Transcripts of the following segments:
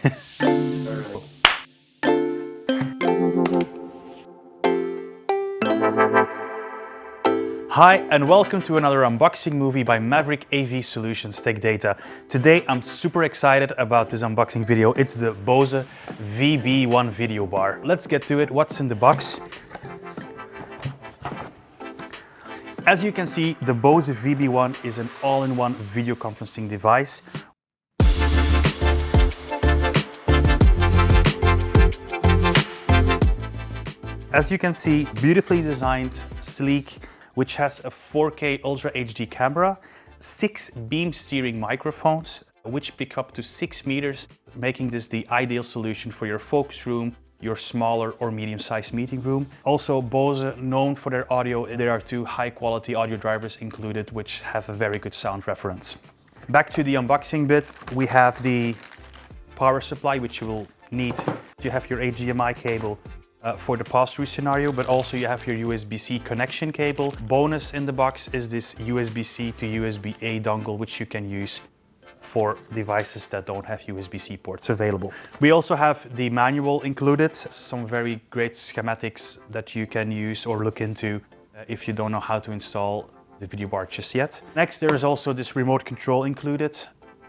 Hi and welcome to another unboxing movie by Maverick AV Solutions Tech Data. Today I'm super excited about this unboxing video. It's the Bose VB1 Videobar. Let's get to it. What's in the box? As you can see, the Bose VB1 is an all-in-one video conferencing device. As you can see, beautifully designed, sleek, which has a 4K Ultra HD camera, 6 beam steering microphones, which pick up to 6 meters, making this the ideal solution for your focus room, your smaller or medium-sized meeting room. Also, Bose, known for their audio, there are 2 high-quality audio drivers included, which have a very good sound reference. Back to the unboxing bit, we have the power supply, which you will need. You have your HDMI cable for the pass-through scenario, but also you have your USB-C connection cable. Bonus in the box is this USB-C to USB-A dongle, which you can use for devices that don't have USB-C ports available. We also have the manual included, some very great schematics that you can use or look into if you don't know how to install the video bar just yet. Next, there is also this remote control included.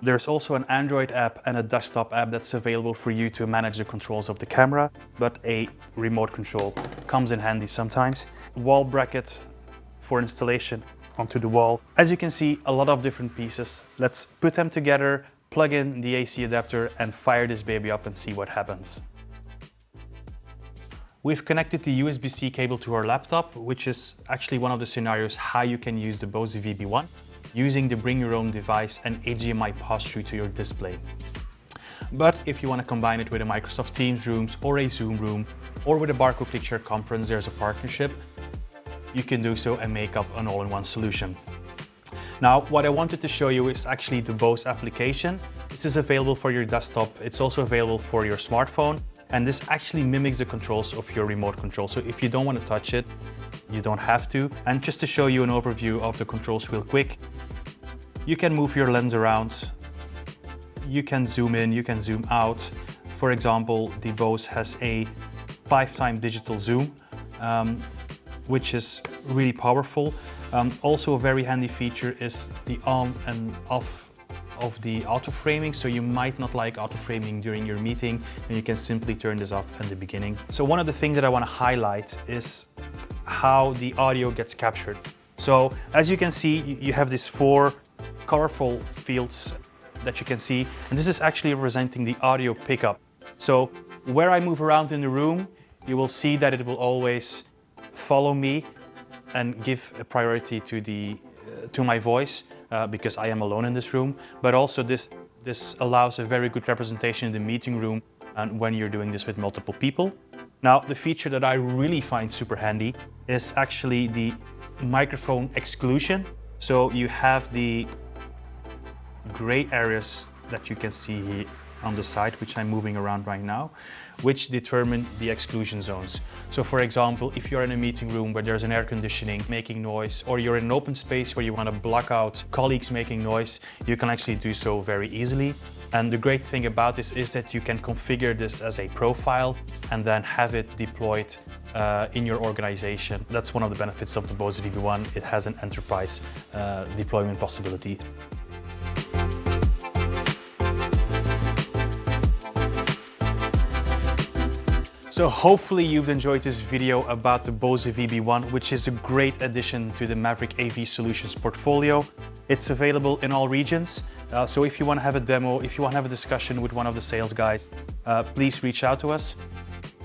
There's also an Android app and a desktop app that's available for you to manage the controls of the camera, but a remote control comes in handy sometimes. Wall bracket for installation onto the wall. As you can see, a lot of different pieces. Let's put them together, plug in the AC adapter and fire this baby up and see what happens. We've connected the USB-C cable to our laptop, which is actually one of the scenarios how you can use the Bose VB1. Using the bring your own device and HDMI pass-through to your display. But if you want to combine it with a Microsoft Teams rooms or a Zoom room or with a Barco ClickShare conference, there's a partnership, you can do so and make up an all-in-one solution. Now, what I wanted to show you is actually the Bose application. This is available for your desktop. It's also available for your smartphone. And this actually mimics the controls of your remote control. So if you don't want to touch it, you don't have to. And just to show you an overview of the controls real quick, you can move your lens around. You can zoom in, you can zoom out. For example, the Bose has a 5x digital zoom, which is really powerful. Also a very handy feature is the on and off of the auto framing, so you might not like auto framing during your meeting and you can simply turn this off in the beginning. So one of the things that I want to highlight is how the audio gets captured. So as you can see, you have these 4 colorful fields that you can see, and this is actually representing the audio pickup. So where I move around in the room, you will see that it will always follow me and give a priority to my voice. Because I am alone in this room, but also this allows a very good representation in the meeting room and when you're doing this with multiple people. Now, the feature that I really find super handy is actually the microphone exclusion. So you have the gray areas that you can see here on the side, which I'm moving around right now, which determine the exclusion zones. So for example, if you're in a meeting room where there's an air conditioning making noise, or you're in an open space where you want to block out colleagues making noise, you can actually do so very easily. And the great thing about this is that you can configure this as a profile and then have it deployed in your organization. That's one of the benefits of the Bose VB1. It has an enterprise deployment possibility. So hopefully you've enjoyed this video about the Bose VB1, which is a great addition to the Maverick AV Solutions portfolio. It's available in all regions. So if you want to have a demo, if you want to have a discussion with one of the sales guys, please reach out to us.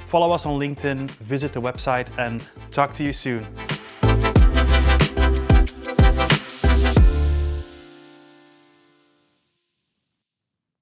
Follow us on LinkedIn, visit the website, and talk to you soon.